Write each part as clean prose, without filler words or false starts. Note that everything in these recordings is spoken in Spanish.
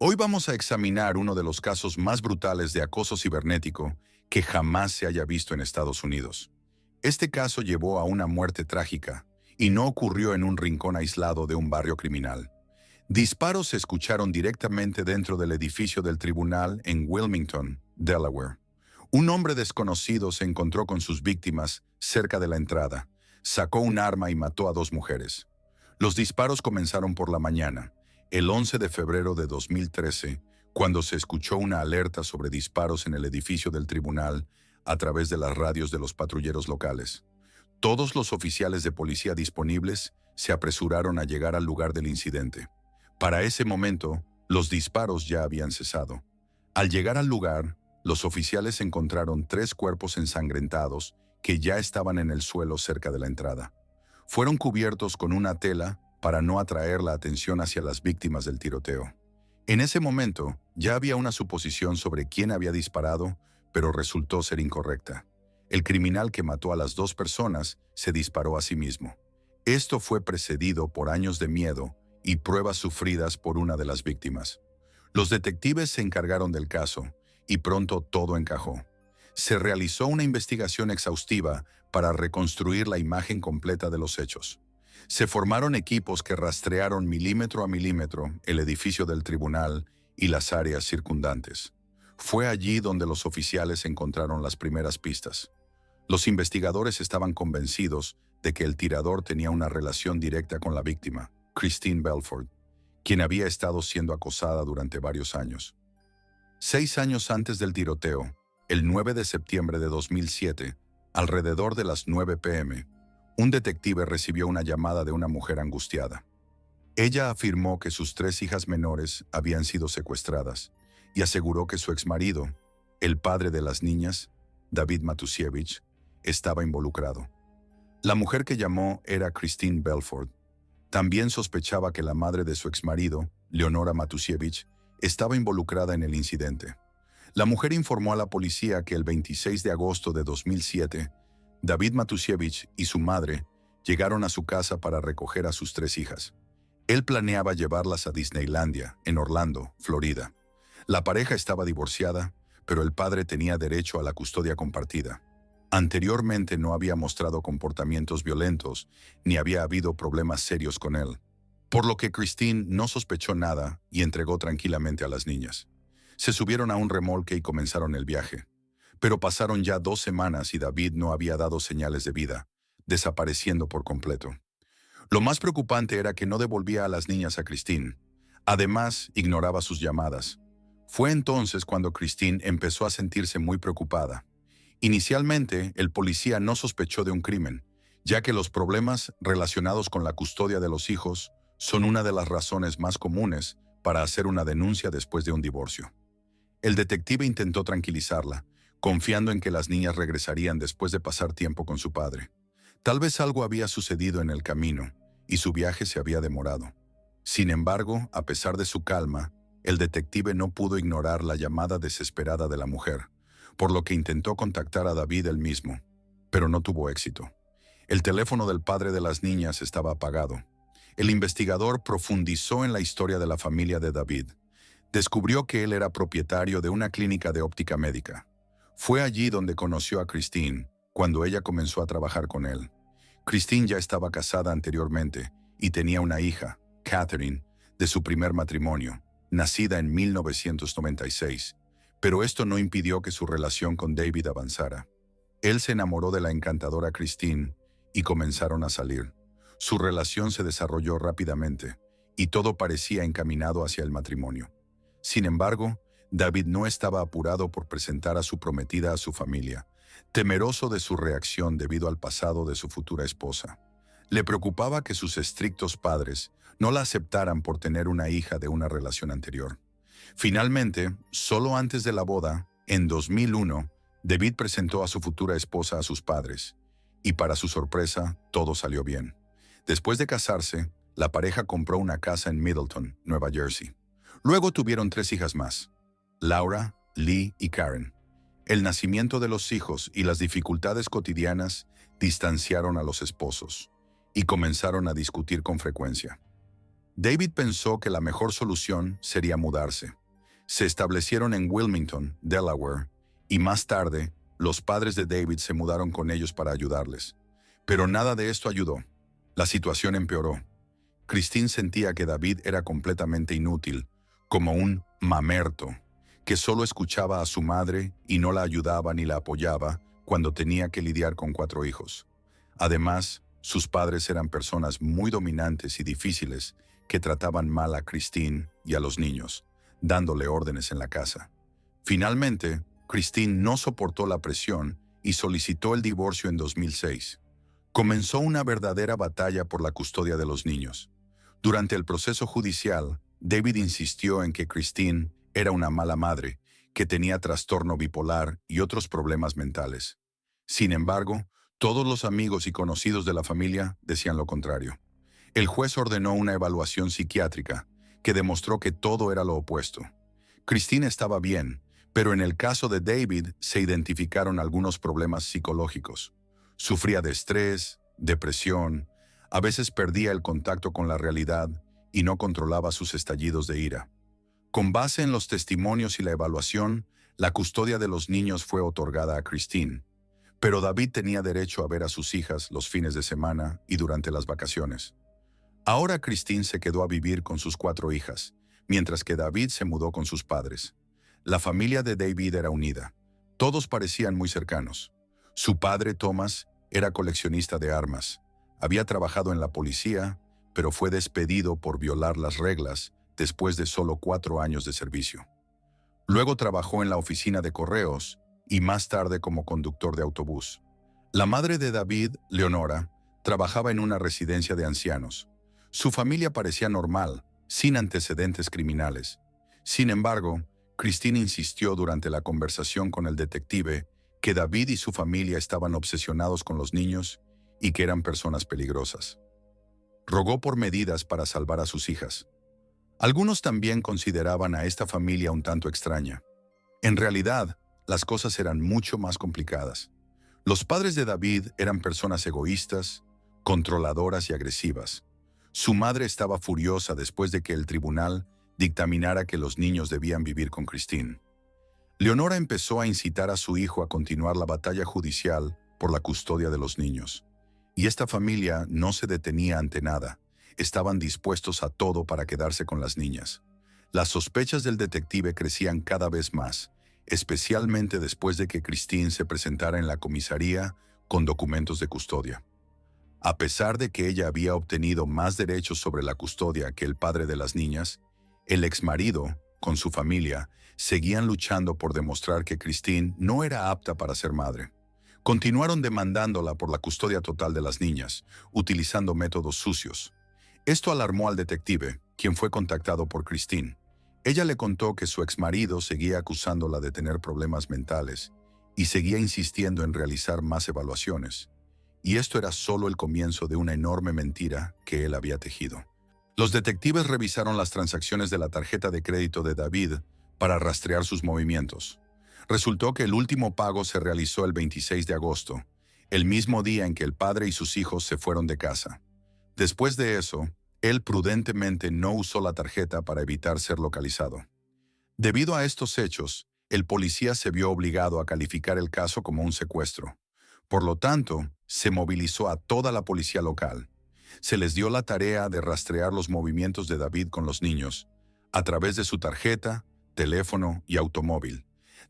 Hoy vamos a examinar uno de los casos más brutales de acoso cibernético que jamás se haya visto en Estados Unidos. Este caso llevó a una muerte trágica y no ocurrió en un rincón aislado de un barrio criminal. Disparos se escucharon directamente dentro del edificio del tribunal en Wilmington, Delaware. Un hombre desconocido se encontró con sus víctimas cerca de la entrada, sacó un arma y mató a dos mujeres. Los disparos comenzaron por la mañana, el 11 de febrero de 2013, cuando se escuchó una alerta sobre disparos en el edificio del tribunal a través de las radios de los patrulleros locales. Todos los oficiales de policía disponibles se apresuraron a llegar al lugar del incidente. Para ese momento, los disparos ya habían cesado. Al llegar al lugar, los oficiales encontraron tres cuerpos ensangrentados que ya estaban en el suelo cerca de la entrada. Fueron cubiertos con una tela para no atraer la atención hacia las víctimas del tiroteo. En ese momento, ya había una suposición sobre quién había disparado, pero resultó ser incorrecta. El criminal que mató a las dos personas se disparó a sí mismo. Esto fue precedido por años de miedo y pruebas sufridas por una de las víctimas. Los detectives se encargaron del caso y pronto todo encajó. Se realizó una investigación exhaustiva para reconstruir la imagen completa de los hechos. Se formaron equipos que rastrearon milímetro a milímetro el edificio del tribunal y las áreas circundantes. Fue allí donde los oficiales encontraron las primeras pistas. Los investigadores estaban convencidos de que el tirador tenía una relación directa con la víctima, Christine Belford, quien había estado siendo acosada durante varios años. 6 años antes del tiroteo, el 9 de septiembre de 2007, alrededor de las 9 p.m., un detective recibió una llamada de una mujer angustiada. Ella afirmó que sus tres hijas menores habían sido secuestradas y aseguró que su exmarido, el padre de las niñas, David Matusiewicz, estaba involucrado. La mujer que llamó era Christine Belford. También sospechaba que la madre de su exmarido, Leonora Matusiewicz, estaba involucrada en el incidente. La mujer informó a la policía que el 26 de agosto de 2007, David Matusiewicz y su madre llegaron a su casa para recoger a sus tres hijas. Él planeaba llevarlas a Disneylandia, en Orlando, Florida. La pareja estaba divorciada, pero el padre tenía derecho a la custodia compartida. Anteriormente no había mostrado comportamientos violentos, ni había habido problemas serios con él, por lo que Christine no sospechó nada y entregó tranquilamente a las niñas. Se subieron a un remolque y comenzaron el viaje. Pero pasaron ya 2 semanas y David no había dado señales de vida, desapareciendo por completo. Lo más preocupante era que no devolvía a las niñas a Christine. Además, ignoraba sus llamadas. Fue entonces cuando Christine empezó a sentirse muy preocupada. Inicialmente, el policía no sospechó de un crimen, ya que los problemas relacionados con la custodia de los hijos son una de las razones más comunes para hacer una denuncia después de un divorcio. El detective intentó tranquilizarla, confiando en que las niñas regresarían después de pasar tiempo con su padre. Tal vez algo había sucedido en el camino, y su viaje se había demorado. Sin embargo, a pesar de su calma, el detective no pudo ignorar la llamada desesperada de la mujer, por lo que intentó contactar a David él mismo, pero no tuvo éxito. El teléfono del padre de las niñas estaba apagado. El investigador profundizó en la historia de la familia de David. Descubrió que él era propietario de una clínica de óptica médica. Fue allí donde conoció a Christine, cuando ella comenzó a trabajar con él. Christine ya estaba casada anteriormente y tenía una hija, Catherine, de su primer matrimonio, nacida en 1996, pero esto no impidió que su relación con David avanzara. Él se enamoró de la encantadora Christine y comenzaron a salir. Su relación se desarrolló rápidamente y todo parecía encaminado hacia el matrimonio. Sin embargo, David no estaba apurado por presentar a su prometida a su familia, temeroso de su reacción debido al pasado de su futura esposa. Le preocupaba que sus estrictos padres no la aceptaran por tener una hija de una relación anterior. Finalmente, solo antes de la boda, en 2001, David presentó a su futura esposa a sus padres, y para su sorpresa, todo salió bien. Después de casarse, la pareja compró una casa en Middleton, Nueva Jersey. Luego tuvieron 3 hijas más: Laura, Lee y Karen. El nacimiento de los hijos y las dificultades cotidianas distanciaron a los esposos y comenzaron a discutir con frecuencia. David pensó que la mejor solución sería mudarse. Se establecieron en Wilmington, Delaware, y más tarde, los padres de David se mudaron con ellos para ayudarles. Pero nada de esto ayudó. La situación empeoró. Christine sentía que David era completamente inútil, como un mamerto, que solo escuchaba a su madre y no la ayudaba ni la apoyaba cuando tenía que lidiar con 4 hijos. Además, sus padres eran personas muy dominantes y difíciles que trataban mal a Christine y a los niños, dándole órdenes en la casa. Finalmente, Christine no soportó la presión y solicitó el divorcio en 2006. Comenzó una verdadera batalla por la custodia de los niños. Durante el proceso judicial, David insistió en que Christine era una mala madre, que tenía trastorno bipolar y otros problemas mentales. Sin embargo, todos los amigos y conocidos de la familia decían lo contrario. El juez ordenó una evaluación psiquiátrica que demostró que todo era lo opuesto. Christine estaba bien, pero en el caso de David se identificaron algunos problemas psicológicos. Sufría de estrés, depresión, a veces perdía el contacto con la realidad y no controlaba sus estallidos de ira. Con base en los testimonios y la evaluación, la custodia de los niños fue otorgada a Christine. Pero David tenía derecho a ver a sus hijas los fines de semana y durante las vacaciones. Ahora Christine se quedó a vivir con sus 4 hijas, mientras que David se mudó con sus padres. La familia de David era unida. Todos parecían muy cercanos. Su padre, Thomas, era coleccionista de armas. Había trabajado en la policía, pero fue despedido por violar las reglas después de solo 4 años de servicio. Luego trabajó en la oficina de correos y más tarde como conductor de autobús. La madre de David, Leonora, trabajaba en una residencia de ancianos. Su familia parecía normal, sin antecedentes criminales. Sin embargo, Christine insistió durante la conversación con el detective que David y su familia estaban obsesionados con los niños y que eran personas peligrosas. Rogó por medidas para salvar a sus hijas. Algunos también consideraban a esta familia un tanto extraña. En realidad, las cosas eran mucho más complicadas. Los padres de David eran personas egoístas, controladoras y agresivas. Su madre estaba furiosa después de que el tribunal dictaminara que los niños debían vivir con Christine. Leonora empezó a incitar a su hijo a continuar la batalla judicial por la custodia de los niños. Y esta familia no se detenía ante nada. Estaban dispuestos a todo para quedarse con las niñas. Las sospechas del detective crecían cada vez más, especialmente después de que Christine se presentara en la comisaría con documentos de custodia. A pesar de que ella había obtenido más derechos sobre la custodia que el padre de las niñas, el exmarido, con su familia, seguían luchando por demostrar que Christine no era apta para ser madre. Continuaron demandándola por la custodia total de las niñas, utilizando métodos sucios. Esto alarmó al detective, quien fue contactado por Christine. Ella le contó que su exmarido seguía acusándola de tener problemas mentales y seguía insistiendo en realizar más evaluaciones. Y esto era solo el comienzo de una enorme mentira que él había tejido. Los detectives revisaron las transacciones de la tarjeta de crédito de David para rastrear sus movimientos. Resultó que el último pago se realizó el 26 de agosto, el mismo día en que el padre y sus hijos se fueron de casa. Después de eso, él prudentemente no usó la tarjeta para evitar ser localizado. Debido a estos hechos, el policía se vio obligado a calificar el caso como un secuestro. Por lo tanto, se movilizó a toda la policía local. Se les dio la tarea de rastrear los movimientos de David con los niños, a través de su tarjeta, teléfono y automóvil,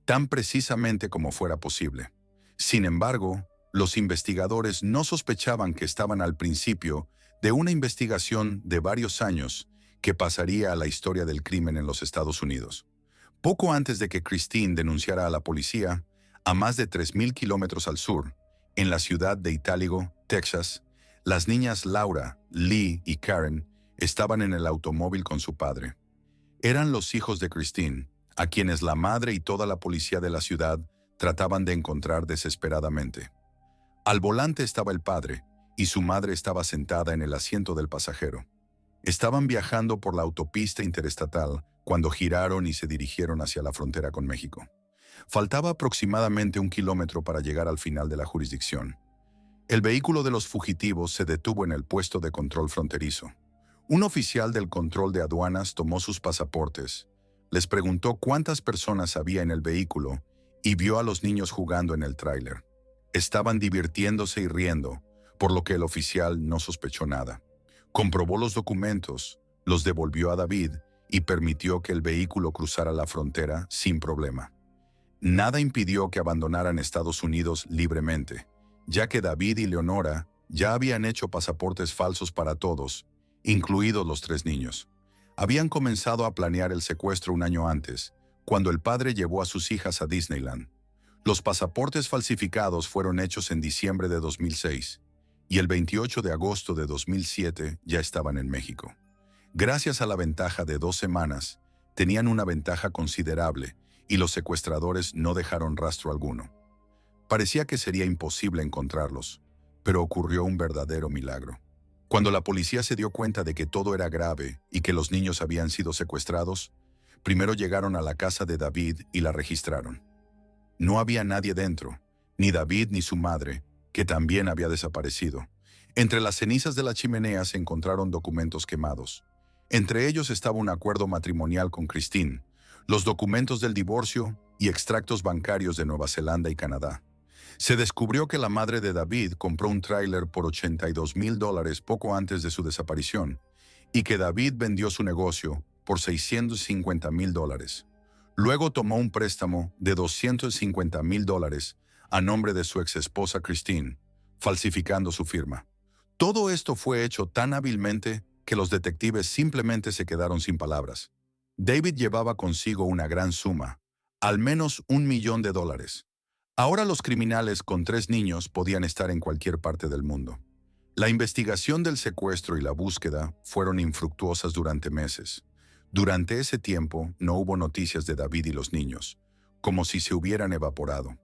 tan precisamente como fuera posible. Sin embargo, los investigadores no sospechaban que estaban al principio de una investigación de varios años que pasaría a la historia del crimen en los Estados Unidos. Poco antes de que Christine denunciara a la policía, a más de 3,000 kilómetros al sur, en la ciudad de Itáligo, Texas, las niñas Laura, Lee y Karen estaban en el automóvil con su padre. Eran los hijos de Christine, a quienes la madre y toda la policía de la ciudad trataban de encontrar desesperadamente. Al volante estaba el padre, y su madre estaba sentada en el asiento del pasajero. Estaban viajando por la autopista interestatal cuando giraron y se dirigieron hacia la frontera con México. Faltaba aproximadamente 1 kilómetro para llegar al final de la jurisdicción. El vehículo de los fugitivos se detuvo en el puesto de control fronterizo. Un oficial del control de aduanas tomó sus pasaportes, les preguntó cuántas personas había en el vehículo y vio a los niños jugando en el tráiler. Estaban divirtiéndose y riendo, por lo que el oficial no sospechó nada. Comprobó los documentos, los devolvió a David y permitió que el vehículo cruzara la frontera sin problema. Nada impidió que abandonaran Estados Unidos libremente, ya que David y Leonora ya habían hecho pasaportes falsos para todos, incluidos los 3 niños. Habían comenzado a planear el secuestro un año antes, cuando el padre llevó a sus hijas a Disneyland. Los pasaportes falsificados fueron hechos en diciembre de 2006, y el 28 de agosto de 2007 ya estaban en México. Gracias a la ventaja de 2 semanas, tenían una ventaja considerable y los secuestradores no dejaron rastro alguno. Parecía que sería imposible encontrarlos, pero ocurrió un verdadero milagro. Cuando la policía se dio cuenta de que todo era grave y que los niños habían sido secuestrados, primero llegaron a la casa de David y la registraron. No había nadie dentro, ni David ni su madre, que también había desaparecido. Entre las cenizas de la chimenea se encontraron documentos quemados. Entre ellos estaba un acuerdo matrimonial con Christine, los documentos del divorcio y extractos bancarios de Nueva Zelanda y Canadá. Se descubrió que la madre de David compró un tráiler por $82,000 poco antes de su desaparición y que David vendió su negocio por $650,000. Luego tomó un préstamo de $250,000 a nombre de su exesposa Christine, falsificando su firma. Todo esto fue hecho tan hábilmente que los detectives simplemente se quedaron sin palabras. David llevaba consigo una gran suma, al menos $1,000,000. Ahora los criminales con 3 niños podían estar en cualquier parte del mundo. La investigación del secuestro y la búsqueda fueron infructuosas durante meses. Durante ese tiempo no hubo noticias de David y los niños, como si se hubieran evaporado.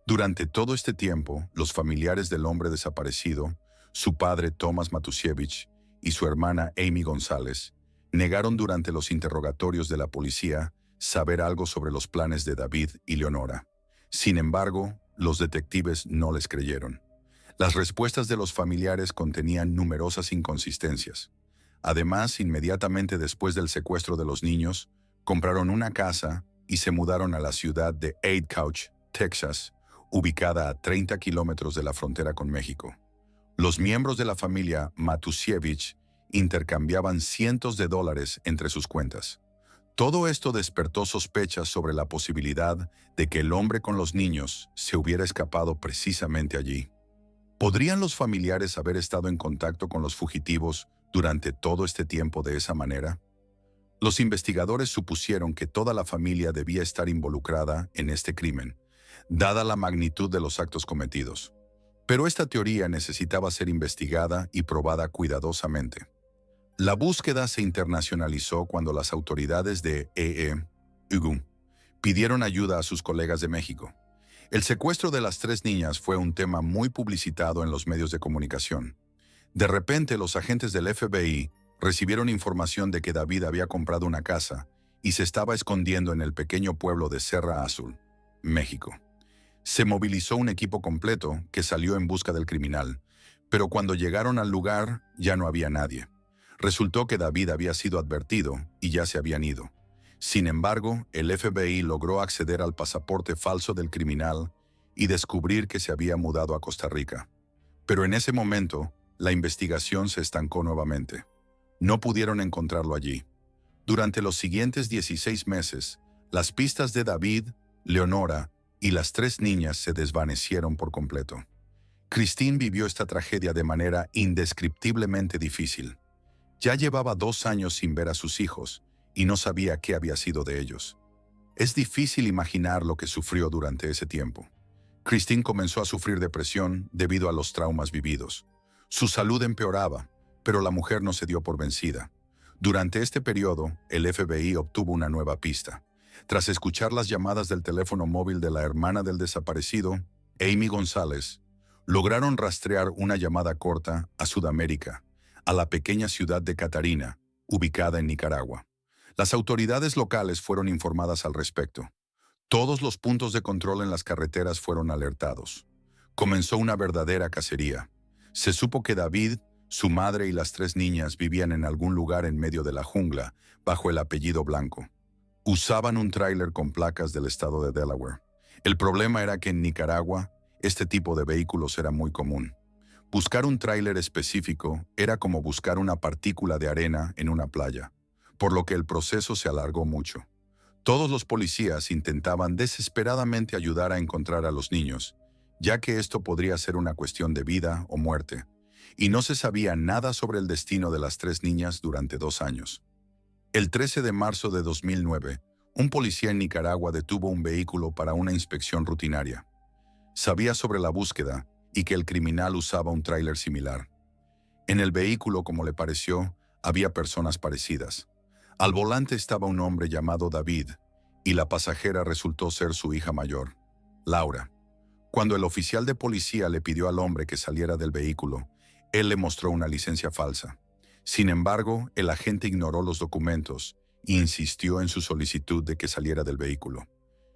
Durante todo este tiempo, los familiares del hombre desaparecido, su padre Thomas Matusiewicz y su hermana Amy González, negaron durante los interrogatorios de la policía saber algo sobre los planes de David y Leonora. Sin embargo, los detectives no les creyeron. Las respuestas de los familiares contenían numerosas inconsistencias. Además, inmediatamente después del secuestro de los niños, compraron una casa y se mudaron a la ciudad de Eight Couch, Texas, ubicada a 30 kilómetros de la frontera con México. Los miembros de la familia Matusiewicz intercambiaban cientos de dólares entre sus cuentas. Todo esto despertó sospechas sobre la posibilidad de que el hombre con los niños se hubiera escapado precisamente allí. ¿Podrían los familiares haber estado en contacto con los fugitivos durante todo este tiempo de esa manera? Los investigadores supusieron que toda la familia debía estar involucrada en este crimen, dada la magnitud de los actos cometidos. Pero esta teoría necesitaba ser investigada y probada cuidadosamente. La búsqueda se internacionalizó cuando las autoridades de EEUG pidieron ayuda a sus colegas de México. El secuestro de las 3 niñas fue un tema muy publicitado en los medios de comunicación. De repente, los agentes del FBI recibieron información de que David había comprado una casa y se estaba escondiendo en el pequeño pueblo de Serra Azul, México. Se movilizó un equipo completo que salió en busca del criminal, pero cuando llegaron al lugar ya no había nadie. Resultó que David había sido advertido y ya se habían ido. Sin embargo, el FBI logró acceder al pasaporte falso del criminal y descubrir que se había mudado a Costa Rica. Pero en ese momento, la investigación se estancó nuevamente. No pudieron encontrarlo allí. Durante los siguientes 16 meses, las pistas de David, Leonora y las 3 niñas se desvanecieron por completo. Christine vivió esta tragedia de manera indescriptiblemente difícil. Ya llevaba 2 años sin ver a sus hijos y no sabía qué había sido de ellos. Es difícil imaginar lo que sufrió durante ese tiempo. Christine comenzó a sufrir depresión debido a los traumas vividos. Su salud empeoraba, pero la mujer no se dio por vencida. Durante este periodo, el FBI obtuvo una nueva pista. Tras escuchar las llamadas del teléfono móvil de la hermana del desaparecido, Amy González, lograron rastrear una llamada corta a Sudamérica, a la pequeña ciudad de Catarina, ubicada en Nicaragua. Las autoridades locales fueron informadas al respecto. Todos los puntos de control en las carreteras fueron alertados. Comenzó una verdadera cacería. Se supo que David, Su madre y las 3 niñas vivían en algún lugar en medio de la jungla, bajo el apellido Blanco. Usaban un tráiler con placas del estado de Delaware. El problema era que en Nicaragua, este tipo de vehículos era muy común. Buscar un tráiler específico era como buscar una partícula de arena en una playa, por lo que el proceso se alargó mucho. Todos los policías intentaban desesperadamente ayudar a encontrar a los niños, ya que esto podría ser una cuestión de vida o muerte, y no se sabía nada sobre el destino de las 3 niñas durante 2 años. El 13 de marzo de 2009, un policía en Nicaragua detuvo un vehículo para una inspección rutinaria. Sabía sobre la búsqueda y que el criminal usaba un tráiler similar. En el vehículo, como le pareció, había personas parecidas. Al volante estaba un hombre llamado David, y la pasajera resultó ser su hija mayor, Laura. Cuando el oficial de policía le pidió al hombre que saliera del vehículo, él le mostró una licencia falsa. Sin embargo, el agente ignoró los documentos e insistió en su solicitud de que saliera del vehículo.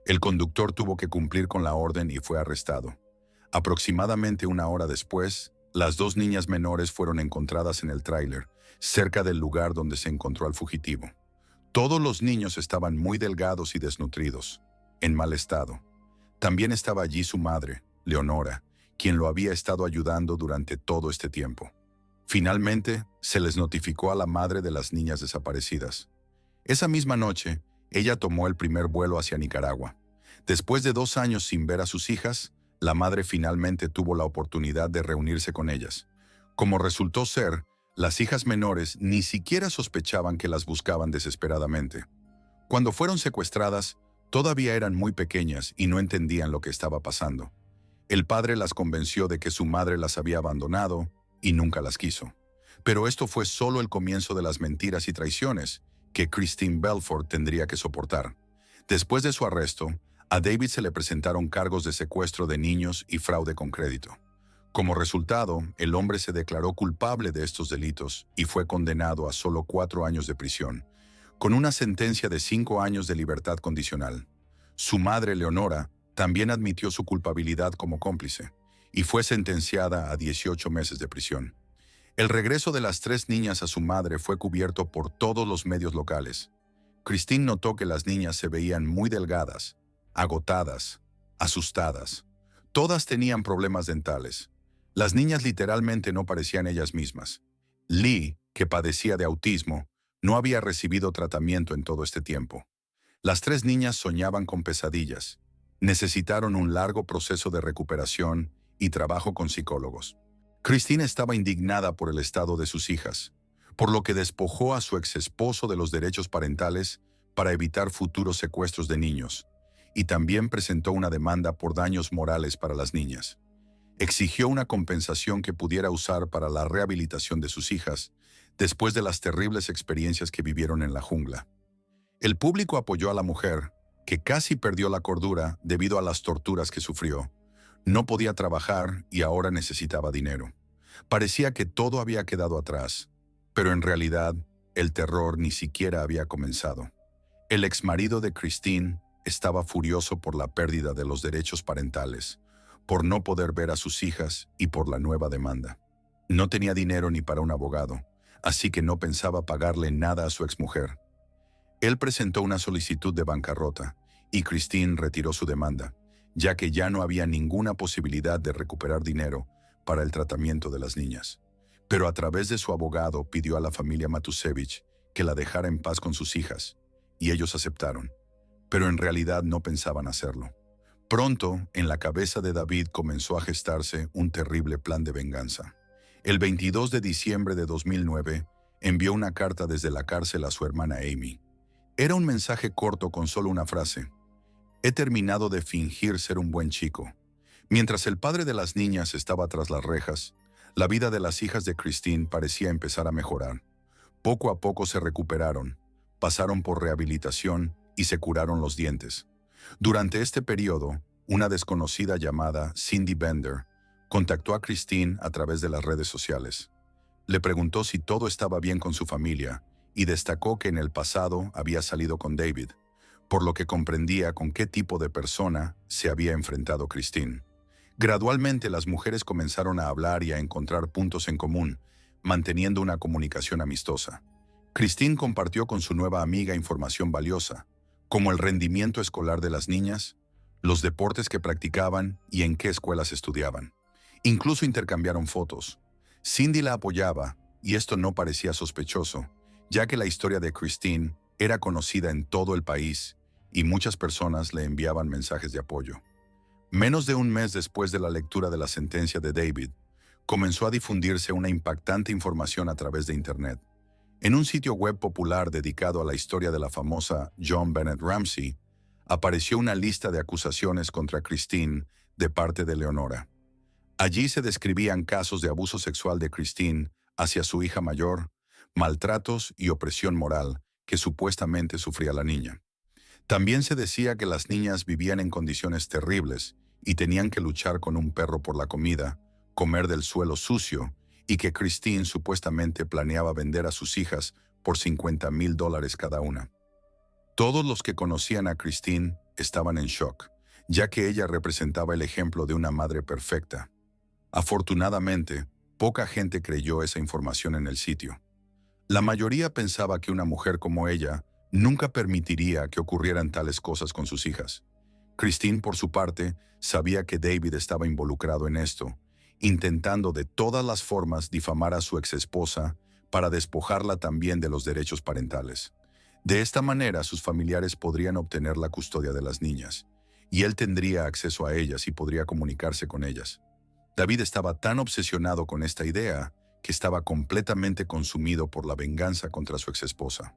El conductor tuvo que cumplir con la orden y fue arrestado. Aproximadamente 1 hora después, las 2 niñas menores fueron encontradas en el tráiler, cerca del lugar donde se encontró al fugitivo. Todos los niños estaban muy delgados y desnutridos, en mal estado. También estaba allí su madre, Leonora, quien lo había estado ayudando durante todo este tiempo. Finalmente, se les notificó a la madre de las niñas desaparecidas. Esa misma noche, ella tomó el primer vuelo hacia Nicaragua. Después de 2 años sin ver a sus hijas, la madre finalmente tuvo la oportunidad de reunirse con ellas. Como resultó ser, las hijas menores ni siquiera sospechaban que las buscaban desesperadamente. Cuando fueron secuestradas, todavía eran muy pequeñas y no entendían lo que estaba pasando. El padre las convenció de que su madre las había abandonado y nunca las quiso. Pero esto fue solo el comienzo de las mentiras y traiciones que Christine Belfort tendría que soportar. Después de su arresto, a David se le presentaron cargos de secuestro de niños y fraude con crédito. Como resultado, el hombre se declaró culpable de estos delitos y fue condenado a solo 4 años de prisión, con una sentencia de 5 años de libertad condicional. Su madre, Leonora, también admitió su culpabilidad como cómplice y fue sentenciada a 18 meses de prisión. El regreso de las 3 niñas a su madre fue cubierto por todos los medios locales. Christine notó que las niñas se veían muy delgadas, agotadas, asustadas. Todas tenían problemas dentales. Las niñas literalmente no parecían ellas mismas. Lee, que padecía de autismo, no había recibido tratamiento en todo este tiempo. Las 3 niñas soñaban con pesadillas. Necesitaron un largo proceso de recuperación y trabajo con psicólogos. Christine estaba indignada por el estado de sus hijas, por lo que despojó a su exesposo de los derechos parentales para evitar futuros secuestros de niños, y también presentó una demanda por daños morales para las niñas. Exigió una compensación que pudiera usar para la rehabilitación de sus hijas después de las terribles experiencias que vivieron en la jungla. El público apoyó a la mujer, que casi perdió la cordura debido a las torturas que sufrió. No podía trabajar y ahora necesitaba dinero. Parecía que todo había quedado atrás, pero en realidad el terror ni siquiera había comenzado. El exmarido de Christine estaba furioso por la pérdida de los derechos parentales, por no poder ver a sus hijas y por la nueva demanda. No tenía dinero ni para un abogado, así que no pensaba pagarle nada a su exmujer. Él presentó una solicitud de bancarrota y Christine retiró su demanda, ya que ya no había ninguna posibilidad de recuperar dinero para el tratamiento de las niñas. Pero a través de su abogado pidió a la familia Matusevich que la dejara en paz con sus hijas, y ellos aceptaron, pero en realidad no pensaban hacerlo. Pronto, en la cabeza de David comenzó a gestarse un terrible plan de venganza. El 22 de diciembre de 2009, envió una carta desde la cárcel a su hermana Amy. Era un mensaje corto con solo una frase: «He terminado de fingir ser un buen chico». Mientras el padre de las niñas estaba tras las rejas, la vida de las hijas de Christine parecía empezar a mejorar. Poco a poco se recuperaron, pasaron por rehabilitación y se curaron los dientes. Durante este periodo, una desconocida llamada Cindy Bender contactó a Christine a través de las redes sociales. Le preguntó si todo estaba bien con su familia y destacó que en el pasado había salido con David, por lo que comprendía con qué tipo de persona se había enfrentado Christine. Gradualmente las mujeres comenzaron a hablar y a encontrar puntos en común, manteniendo una comunicación amistosa. Christine compartió con su nueva amiga información valiosa, como el rendimiento escolar de las niñas, los deportes que practicaban y en qué escuelas estudiaban. Incluso intercambiaron fotos. Cindy la apoyaba, y esto no parecía sospechoso, ya que la historia de Christine era conocida en todo el país y muchas personas le enviaban mensajes de apoyo. Menos de un mes después de la lectura de la sentencia de David, comenzó a difundirse una impactante información a través de Internet. En un sitio web popular dedicado a la historia de la famosa John Bennett Ramsey, apareció una lista de acusaciones contra Christine de parte de Leonora. Allí se describían casos de abuso sexual de Christine hacia su hija mayor, maltratos y opresión moral que supuestamente sufría la niña. También se decía que las niñas vivían en condiciones terribles y tenían que luchar con un perro por la comida, comer del suelo sucio, y que Christine supuestamente planeaba vender a sus hijas por $50,000 cada una. Todos los que conocían a Christine estaban en shock, ya que ella representaba el ejemplo de una madre perfecta. Afortunadamente, poca gente creyó esa información en el sitio. La mayoría pensaba que una mujer como ella nunca permitiría que ocurrieran tales cosas con sus hijas. Christine, por su parte, sabía que David estaba involucrado en esto, intentando de todas las formas difamar a su exesposa para despojarla también de los derechos parentales. De esta manera, sus familiares podrían obtener la custodia de las niñas, y él tendría acceso a ellas y podría comunicarse con ellas. David estaba tan obsesionado con esta idea que estaba completamente consumido por la venganza contra su exesposa.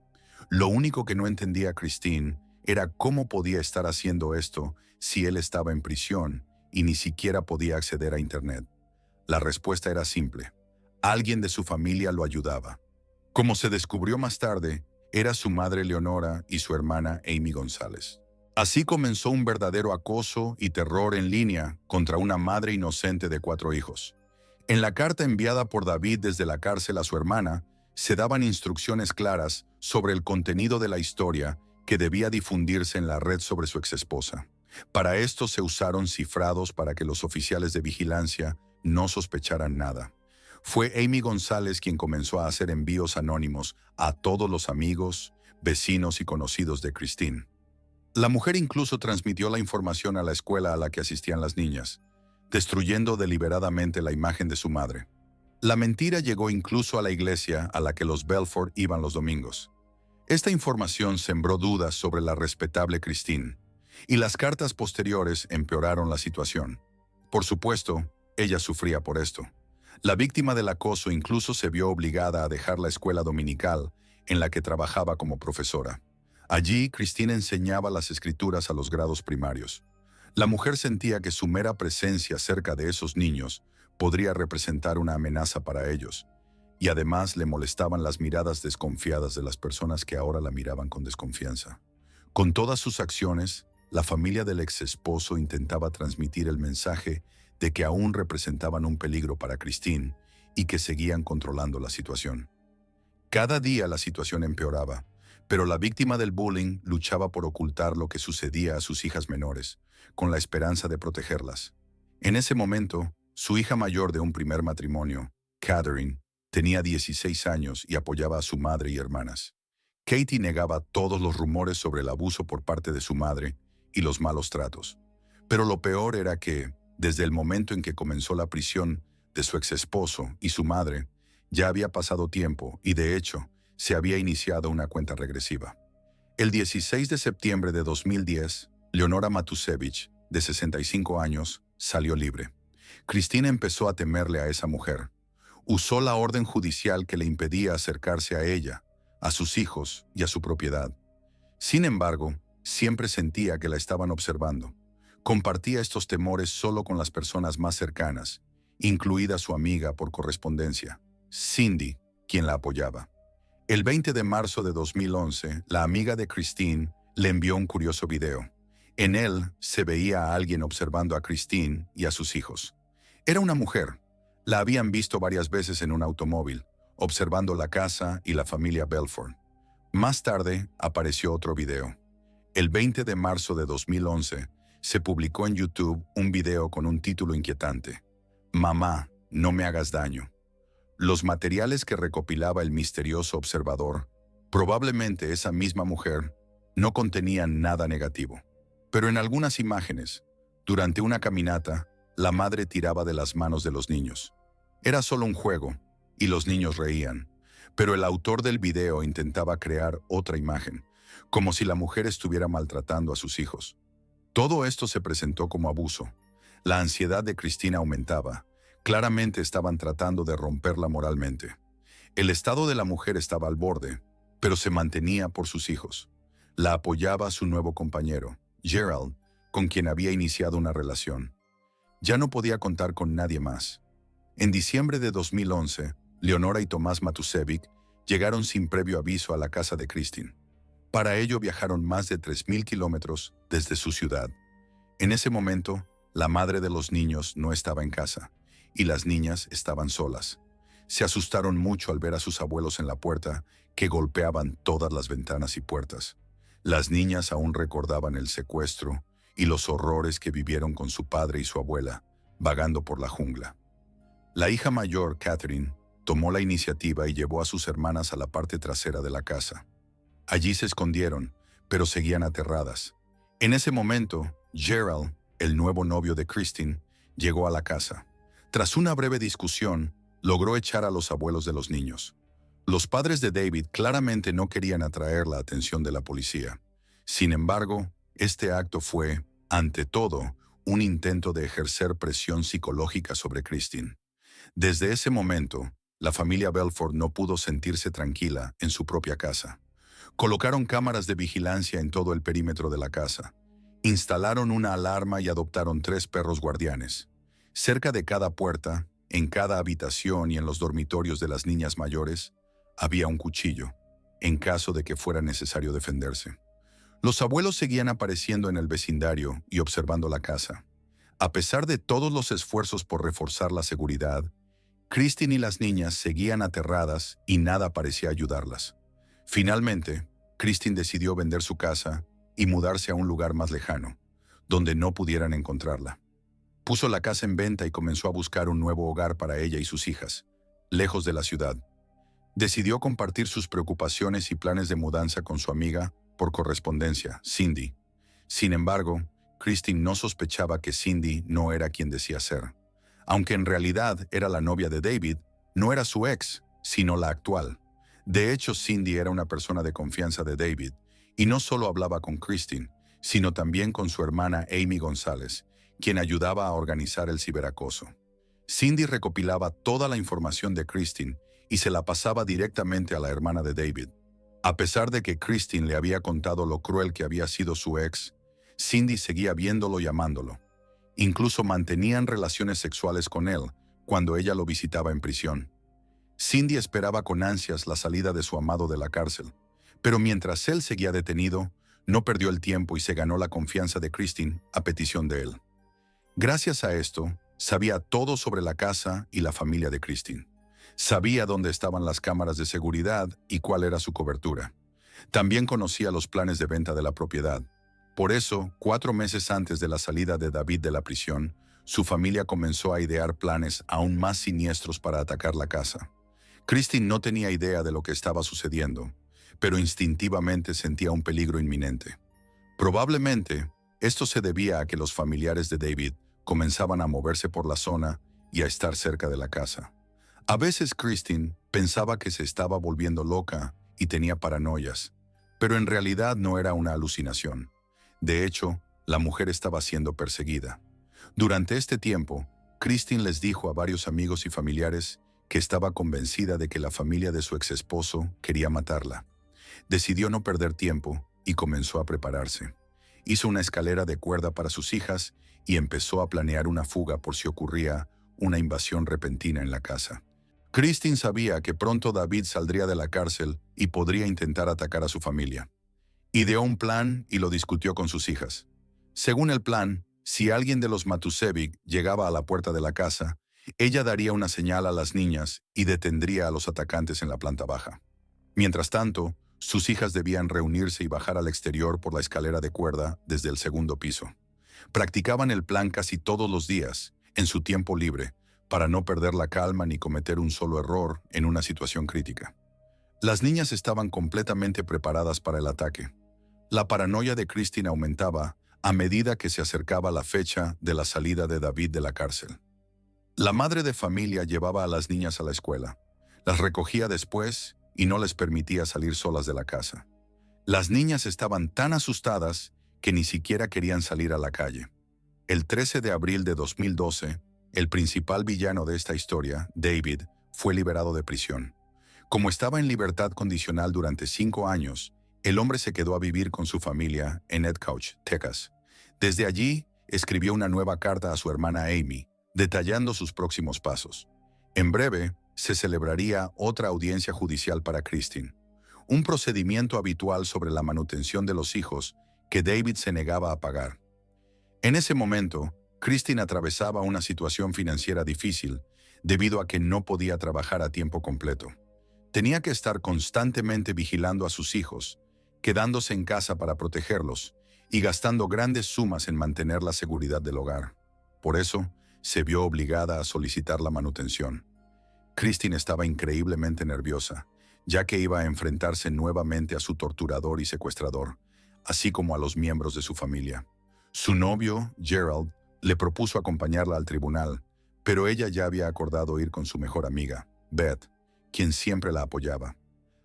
Lo único que no entendía Christine era cómo podía estar haciendo esto si él estaba en prisión y ni siquiera podía acceder a Internet. La respuesta era simple: alguien de su familia lo ayudaba. Como se descubrió más tarde, era su madre Leonora y su hermana Amy González. Así comenzó un verdadero acoso y terror en línea contra una madre inocente de 4 hijos. En la carta enviada por David desde la cárcel a su hermana, se daban instrucciones claras sobre el contenido de la historia que debía difundirse en la red sobre su exesposa. Para esto se usaron cifrados para que los oficiales de vigilancia no sospecharan nada. Fue Amy González quien comenzó a hacer envíos anónimos a todos los amigos, vecinos y conocidos de Christine. La mujer incluso transmitió la información a la escuela a la que asistían las niñas, destruyendo deliberadamente la imagen de su madre. La mentira llegó incluso a la iglesia a la que los Belfort iban los domingos. Esta información sembró dudas sobre la respetable Christine, y las cartas posteriores empeoraron la situación. Por supuesto, ella sufría por esto. La víctima del acoso incluso se vio obligada a dejar la escuela dominical en la que trabajaba como profesora. Allí, Christine enseñaba las escrituras a los grados primarios. La mujer sentía que su mera presencia cerca de esos niños podría representar una amenaza para ellos, y además le molestaban las miradas desconfiadas de las personas que ahora la miraban con desconfianza. Con todas sus acciones, la familia del ex esposo intentaba transmitir el mensaje de que aún representaban un peligro para Christine y que seguían controlando la situación. Cada día la situación empeoraba, pero la víctima del bullying luchaba por ocultar lo que sucedía a sus hijas menores, con la esperanza de protegerlas. En ese momento, su hija mayor de un primer matrimonio, Catherine, tenía 16 años y apoyaba a su madre y hermanas. Katie negaba todos los rumores sobre el abuso por parte de su madre y los malos tratos. Pero lo peor era que, desde el momento en que comenzó la prisión de su exesposo y su madre, ya había pasado tiempo y, de hecho, se había iniciado una cuenta regresiva. El 16 de septiembre de 2010, Leonora Matusevich, de 65 años, salió libre. Christine empezó a temerle a esa mujer. Usó la orden judicial que le impedía acercarse a ella, a sus hijos y a su propiedad. Sin embargo, siempre sentía que la estaban observando. Compartía estos temores solo con las personas más cercanas, incluida su amiga por correspondencia, Cindy, quien la apoyaba. El 20 de marzo de 2011, la amiga de Christine le envió un curioso video. En él se veía a alguien observando a Christine y a sus hijos. Era una mujer. La habían visto varias veces en un automóvil, observando la casa y la familia Belfort. Más tarde apareció otro video. El 20 de marzo de 2011, se publicó en YouTube un video con un título inquietante: Mamá, no me hagas daño. Los materiales que recopilaba el misterioso observador, probablemente esa misma mujer, no contenían nada negativo. Pero en algunas imágenes, durante una caminata, la madre tiraba de las manos de los niños. Era solo un juego, y los niños reían, pero el autor del video intentaba crear otra imagen, como si la mujer estuviera maltratando a sus hijos. Todo esto se presentó como abuso. La ansiedad de Christine aumentaba. Claramente estaban tratando de romperla moralmente. El estado de la mujer estaba al borde, pero se mantenía por sus hijos. La apoyaba su nuevo compañero, Gerald, con quien había iniciado una relación. Ya no podía contar con nadie más. En diciembre de 2011, Leonora y Tomás Matusevic llegaron sin previo aviso a la casa de Christine. Para ello viajaron más de 3.000 kilómetros desde su ciudad. En ese momento, la madre de los niños no estaba en casa, y las niñas estaban solas. Se asustaron mucho al ver a sus abuelos en la puerta, que golpeaban todas las ventanas y puertas. Las niñas aún recordaban el secuestro y los horrores que vivieron con su padre y su abuela, vagando por la jungla. La hija mayor, Catherine, tomó la iniciativa y llevó a sus hermanas a la parte trasera de la casa. Allí se escondieron, pero seguían aterradas. En ese momento, Gerald, el nuevo novio de Christine, llegó a la casa. Tras una breve discusión, logró echar a los abuelos de los niños. Los padres de David claramente no querían atraer la atención de la policía. Sin embargo, este acto fue, ante todo, un intento de ejercer presión psicológica sobre Christine. Desde ese momento, la familia Belfort no pudo sentirse tranquila en su propia casa. Colocaron cámaras de vigilancia en todo el perímetro de la casa. Instalaron una alarma y adoptaron 3 perros guardianes. Cerca de cada puerta, en cada habitación y en los dormitorios de las niñas mayores, había un cuchillo, en caso de que fuera necesario defenderse. Los abuelos seguían apareciendo en el vecindario y observando la casa. A pesar de todos los esfuerzos por reforzar la seguridad, Christine y las niñas seguían aterradas y nada parecía ayudarlas. Finalmente, Christine decidió vender su casa y mudarse a un lugar más lejano, donde no pudieran encontrarla. Puso la casa en venta y comenzó a buscar un nuevo hogar para ella y sus hijas, lejos de la ciudad. Decidió compartir sus preocupaciones y planes de mudanza con su amiga por correspondencia, Cindy. Sin embargo, Christine no sospechaba que Cindy no era quien decía ser. Aunque en realidad era la novia de David, no era su ex, sino la actual. De hecho, Cindy era una persona de confianza de David, y no solo hablaba con Christine, sino también con su hermana Amy González, quien ayudaba a organizar el ciberacoso. Cindy recopilaba toda la información de Christine y se la pasaba directamente a la hermana de David. A pesar de que Christine le había contado lo cruel que había sido su ex, Cindy seguía viéndolo y amándolo. Incluso mantenían relaciones sexuales con él cuando ella lo visitaba en prisión. Cindy esperaba con ansias la salida de su amado de la cárcel, pero mientras él seguía detenido, no perdió el tiempo y se ganó la confianza de Christine a petición de él. Gracias a esto, sabía todo sobre la casa y la familia de Christine. Sabía dónde estaban las cámaras de seguridad y cuál era su cobertura. También conocía los planes de venta de la propiedad. Por eso, 4 meses antes de la salida de David de la prisión, su familia comenzó a idear planes aún más siniestros para atacar la casa. Christine no tenía idea de lo que estaba sucediendo, pero instintivamente sentía un peligro inminente. Probablemente, esto se debía a que los familiares de David comenzaban a moverse por la zona y a estar cerca de la casa. A veces Christine pensaba que se estaba volviendo loca y tenía paranoias, pero en realidad no era una alucinación. De hecho, la mujer estaba siendo perseguida. Durante este tiempo, Christine les dijo a varios amigos y familiares que estaba convencida de que la familia de su exesposo quería matarla. Decidió no perder tiempo y comenzó a prepararse. Hizo una escalera de cuerda para sus hijas y empezó a planear una fuga por si ocurría una invasión repentina en la casa. Christine sabía que pronto David saldría de la cárcel y podría intentar atacar a su familia. Ideó un plan y lo discutió con sus hijas. Según el plan, si alguien de los Matusevic llegaba a la puerta de la casa, ella daría una señal a las niñas y detendría a los atacantes en la planta baja. Mientras tanto, sus hijas debían reunirse y bajar al exterior por la escalera de cuerda desde el segundo piso. Practicaban el plan casi todos los días, en su tiempo libre, para no perder la calma ni cometer un solo error en una situación crítica. Las niñas estaban completamente preparadas para el ataque. La paranoia de Christine aumentaba a medida que se acercaba la fecha de la salida de David de la cárcel. La madre de familia llevaba a las niñas a la escuela, las recogía después y no les permitía salir solas de la casa. Las niñas estaban tan asustadas que ni siquiera querían salir a la calle. El 13 de abril de 2012, el principal villano de esta historia, David, fue liberado de prisión. Como estaba en libertad condicional durante 5 años, el hombre se quedó a vivir con su familia en Edcouch, Texas. Desde allí, escribió una nueva carta a su hermana Amy, detallando sus próximos pasos. En breve, se celebraría otra audiencia judicial para Christine, un procedimiento habitual sobre la manutención de los hijos que David se negaba a pagar. En ese momento, Christine atravesaba una situación financiera difícil debido a que no podía trabajar a tiempo completo. Tenía que estar constantemente vigilando a sus hijos, quedándose en casa para protegerlos y gastando grandes sumas en mantener la seguridad del hogar. Por eso, se vio obligada a solicitar la manutención. Christine estaba increíblemente nerviosa, ya que iba a enfrentarse nuevamente a su torturador y secuestrador, así como a los miembros de su familia. Su novio, Gerald, le propuso acompañarla al tribunal, pero ella ya había acordado ir con su mejor amiga, Beth, quien siempre la apoyaba.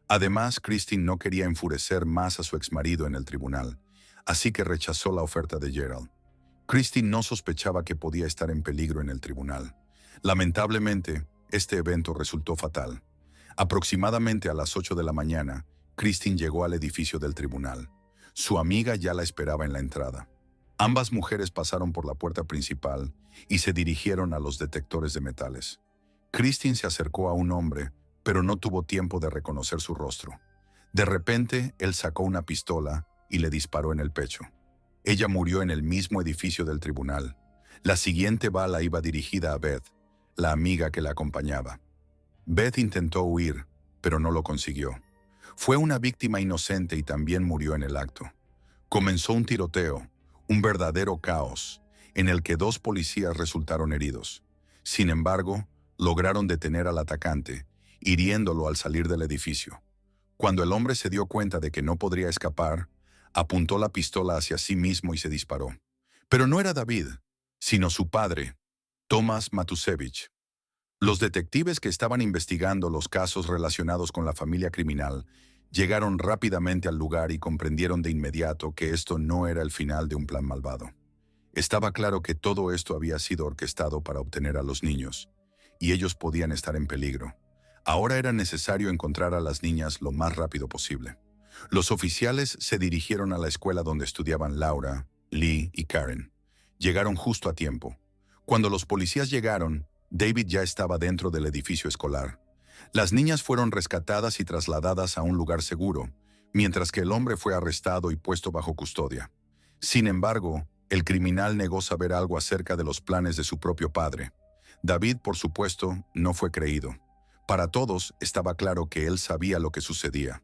Además, Christine no quería enfurecer más a su exmarido en el tribunal, así que rechazó la oferta de Gerald. Christine no sospechaba que podía estar en peligro en el tribunal. Lamentablemente, este evento resultó fatal. Aproximadamente a las 8 de la mañana, Christine llegó al edificio del tribunal. Su amiga ya la esperaba en la entrada. Ambas mujeres pasaron por la puerta principal y se dirigieron a los detectores de metales. Christine se acercó a un hombre, pero no tuvo tiempo de reconocer su rostro. De repente, él sacó una pistola y le disparó en el pecho. Ella murió en el mismo edificio del tribunal. La siguiente bala iba dirigida a Beth, la amiga que la acompañaba. Beth intentó huir, pero no lo consiguió. Fue una víctima inocente y también murió en el acto. Comenzó un tiroteo, un verdadero caos, en el que 2 policías resultaron heridos. Sin embargo, lograron detener al atacante, hiriéndolo al salir del edificio. Cuando el hombre se dio cuenta de que no podría escapar, apuntó la pistola hacia sí mismo y se disparó. Pero no era David, sino su padre, Thomas Matusevich. Los detectives que estaban investigando los casos relacionados con la familia criminal llegaron rápidamente al lugar y comprendieron de inmediato que esto no era el final de un plan malvado. Estaba claro que todo esto había sido orquestado para obtener a los niños, y ellos podían estar en peligro. Ahora era necesario encontrar a las niñas lo más rápido posible. Los oficiales se dirigieron a la escuela donde estudiaban Laura, Lee y Karen. Llegaron justo a tiempo. Cuando los policías llegaron, David ya estaba dentro del edificio escolar. Las niñas fueron rescatadas y trasladadas a un lugar seguro, mientras que el hombre fue arrestado y puesto bajo custodia. Sin embargo, el criminal negó saber algo acerca de los planes de su propio padre. David, por supuesto, no fue creído. Para todos estaba claro que él sabía lo que sucedía.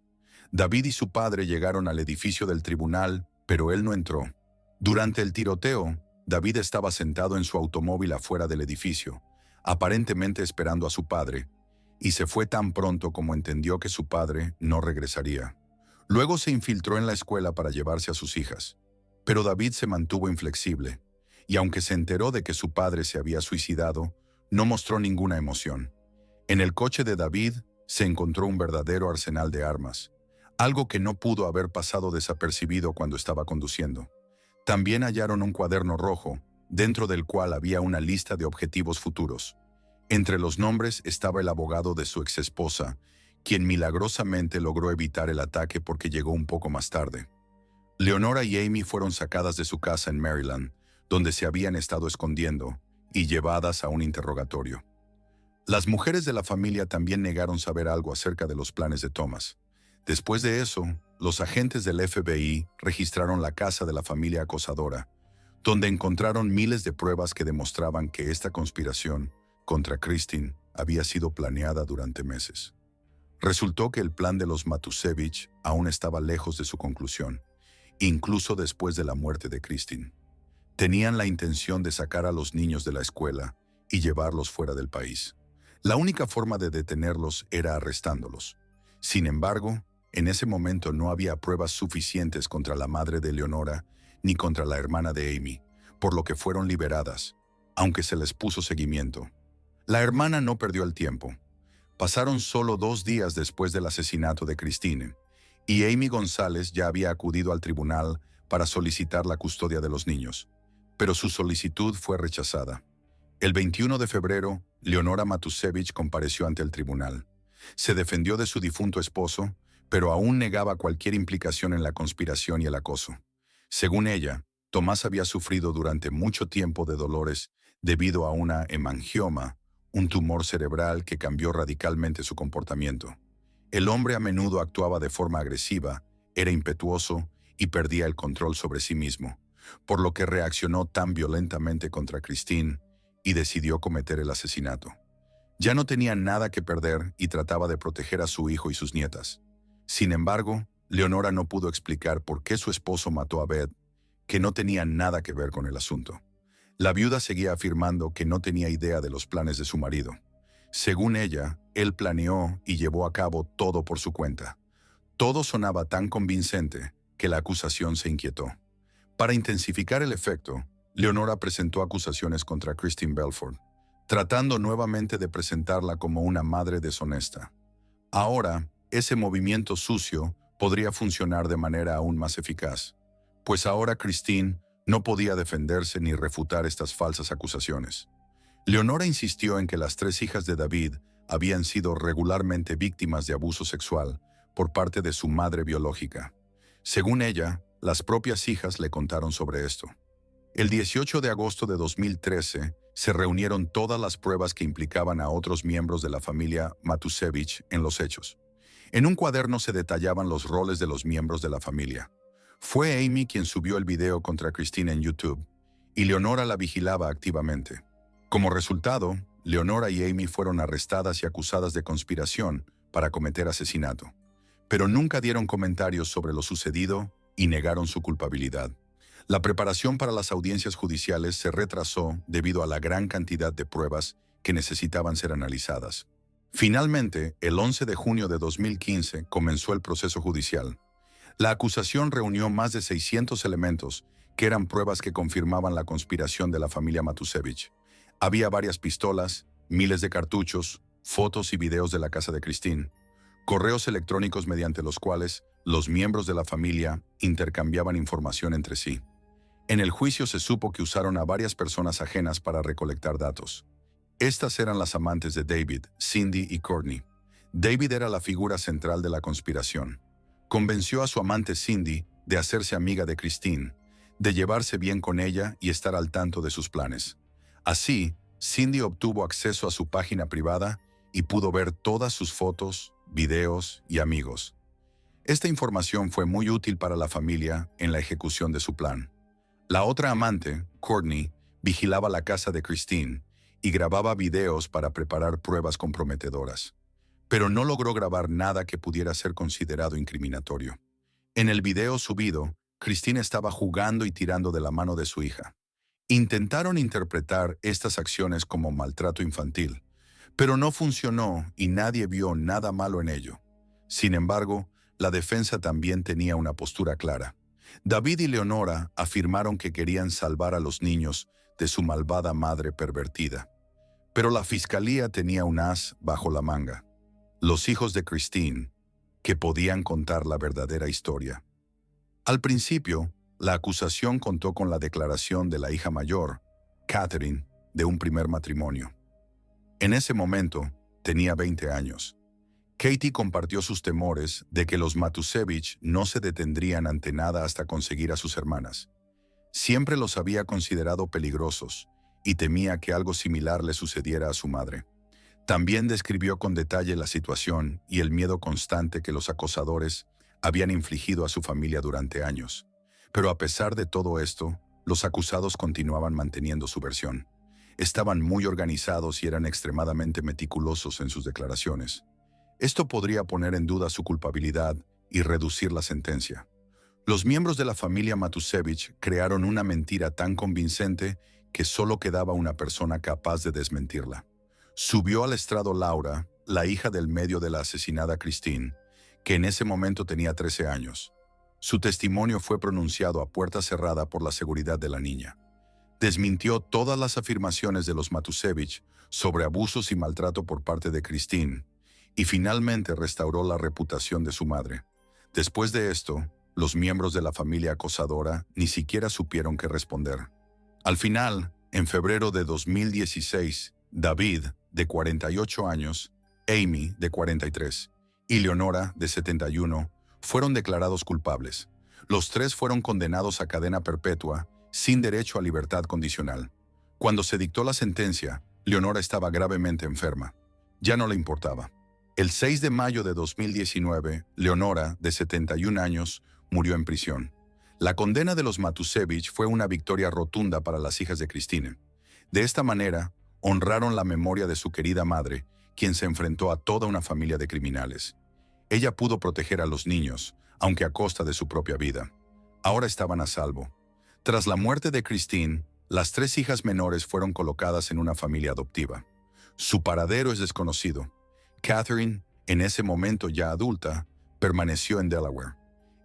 David y su padre llegaron al edificio del tribunal, pero él no entró. Durante el tiroteo, David estaba sentado en su automóvil afuera del edificio, aparentemente esperando a su padre, y se fue tan pronto como entendió que su padre no regresaría. Luego se infiltró en la escuela para llevarse a sus hijas. Pero David se mantuvo inflexible, y aunque se enteró de que su padre se había suicidado, no mostró ninguna emoción. En el coche de David se encontró un verdadero arsenal de armas, algo que no pudo haber pasado desapercibido cuando estaba conduciendo. También hallaron un cuaderno rojo, dentro del cual había una lista de objetivos futuros. Entre los nombres estaba el abogado de su exesposa, quien milagrosamente logró evitar el ataque porque llegó un poco más tarde. Leonora y Amy fueron sacadas de su casa en Maryland, donde se habían estado escondiendo, y llevadas a un interrogatorio. Las mujeres de la familia también negaron saber algo acerca de los planes de Thomas. Después de eso, los agentes del FBI registraron la casa de la familia acosadora, donde encontraron miles de pruebas que demostraban que esta conspiración contra Christine había sido planeada durante meses. Resultó que el plan de los Matusevich aún estaba lejos de su conclusión, incluso después de la muerte de Christine. Tenían la intención de sacar a los niños de la escuela y llevarlos fuera del país. La única forma de detenerlos era arrestándolos. Sin embargo, en ese momento no había pruebas suficientes contra la madre de Leonora ni contra la hermana de Amy, por lo que fueron liberadas, aunque se les puso seguimiento. La hermana no perdió el tiempo. Pasaron solo 2 días después del asesinato de Christine, y Amy González ya había acudido al tribunal para solicitar la custodia de los niños, pero su solicitud fue rechazada. El 21 de febrero, Leonora Matusevich compareció ante el tribunal. Se defendió de su difunto esposo, pero aún negaba cualquier implicación en la conspiración y el acoso. Según ella, Tomás había sufrido durante mucho tiempo de dolores debido a una hemangioma, un tumor cerebral que cambió radicalmente su comportamiento. El hombre a menudo actuaba de forma agresiva, era impetuoso y perdía el control sobre sí mismo, por lo que reaccionó tan violentamente contra Christine y decidió cometer el asesinato. Ya no tenía nada que perder y trataba de proteger a su hijo y sus nietas. Sin embargo, Leonora no pudo explicar por qué su esposo mató a Beth, que no tenía nada que ver con el asunto. La viuda seguía afirmando que no tenía idea de los planes de su marido. Según ella, él planeó y llevó a cabo todo por su cuenta. Todo sonaba tan convincente que la acusación se inquietó. Para intensificar el efecto, Leonora presentó acusaciones contra Christine Belford, tratando nuevamente de presentarla como una madre deshonesta. Ahora, ese movimiento sucio podría funcionar de manera aún más eficaz, pues ahora Christine no podía defenderse ni refutar estas falsas acusaciones. Leonora insistió en que las 3 hijas de David habían sido regularmente víctimas de abuso sexual por parte de su madre biológica. Según ella, las propias hijas le contaron sobre esto. El 18 de agosto de 2013 se reunieron todas las pruebas que implicaban a otros miembros de la familia Matusevich en los hechos. En un cuaderno se detallaban los roles de los miembros de la familia. Fue Amy quien subió el video contra Christine en YouTube, y Leonora la vigilaba activamente. Como resultado, Leonora y Amy fueron arrestadas y acusadas de conspiración para cometer asesinato, pero nunca dieron comentarios sobre lo sucedido y negaron su culpabilidad. La preparación para las audiencias judiciales se retrasó debido a la gran cantidad de pruebas que necesitaban ser analizadas. Finalmente, el 11 de junio de 2015 comenzó el proceso judicial. La acusación reunió más de 600 elementos, que eran pruebas que confirmaban la conspiración de la familia Matusevich. Había varias pistolas, miles de cartuchos, fotos y videos de la casa de Christine, correos electrónicos mediante los cuales los miembros de la familia intercambiaban información entre sí. En el juicio se supo que usaron a varias personas ajenas para recolectar datos. Estas eran las amantes de David, Cindy y Courtney. David era la figura central de la conspiración. Convenció a su amante Cindy de hacerse amiga de Christine, de llevarse bien con ella y estar al tanto de sus planes. Así, Cindy obtuvo acceso a su página privada y pudo ver todas sus fotos, videos y amigos. Esta información fue muy útil para la familia en la ejecución de su plan. La otra amante, Courtney, vigilaba la casa de Christine y grababa videos para preparar pruebas comprometedoras, pero no logró grabar nada que pudiera ser considerado incriminatorio. En el video subido, Christine estaba jugando y tirando de la mano de su hija. Intentaron interpretar estas acciones como maltrato infantil, pero no funcionó y nadie vio nada malo en ello. Sin embargo, la defensa también tenía una postura clara. David y Leonora afirmaron que querían salvar a los niños de su malvada madre pervertida. Pero la fiscalía tenía un as bajo la manga: los hijos de Christine, que podían contar la verdadera historia. Al principio, la acusación contó con la declaración de la hija mayor, Catherine, de un primer matrimonio. En ese momento, tenía 20 años. Katie compartió sus temores de que los Matusevich no se detendrían ante nada hasta conseguir a sus hermanas. Siempre los había considerado peligrosos y temía que algo similar le sucediera a su madre. También describió con detalle la situación y el miedo constante que los acosadores habían infligido a su familia durante años. Pero a pesar de todo esto, los acusados continuaban manteniendo su versión. Estaban muy organizados y eran extremadamente meticulosos en sus declaraciones. Esto podría poner en duda su culpabilidad y reducir la sentencia. Los miembros de la familia Matusevich crearon una mentira tan convincente que solo quedaba una persona capaz de desmentirla. Subió al estrado Laura, la hija del medio de la asesinada Christine, que en ese momento tenía 13 años. Su testimonio fue pronunciado a puerta cerrada por la seguridad de la niña. Desmintió todas las afirmaciones de los Matusevich sobre abusos y maltrato por parte de Christine, y finalmente restauró la reputación de su madre. Después de esto, los miembros de la familia acosadora ni siquiera supieron qué responder. Al final, en febrero de 2016, David, de 48 años, Amy, de 43, y Leonora, de 71, fueron declarados culpables. Los tres fueron condenados a cadena perpetua, sin derecho a libertad condicional. Cuando se dictó la sentencia, Leonora estaba gravemente enferma. Ya no le importaba. El 6 de mayo de 2019, Leonora, de 71 años, murió en prisión. La condena de los Matusevich fue una victoria rotunda para las hijas de Christine. De esta manera, honraron la memoria de su querida madre, quien se enfrentó a toda una familia de criminales. Ella pudo proteger a los niños, aunque a costa de su propia vida. Ahora estaban a salvo. Tras la muerte de Christine, las tres hijas menores fueron colocadas en una familia adoptiva. Su paradero es desconocido. Catherine, en ese momento ya adulta, permaneció en Delaware.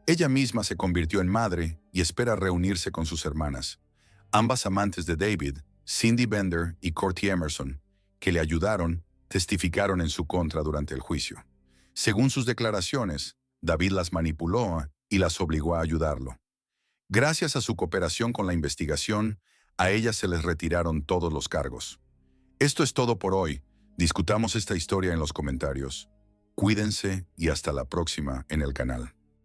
Ella misma se convirtió en madre y espera reunirse con sus hermanas. Ambas amantes de David, Cindy Bender y Courtney Emerson, que le ayudaron, testificaron en su contra durante el juicio. Según sus declaraciones, David las manipuló y las obligó a ayudarlo. Gracias a su cooperación con la investigación, a ellas se les retiraron todos los cargos. Esto es todo por hoy. Discutamos esta historia en los comentarios. Cuídense y hasta la próxima en el canal.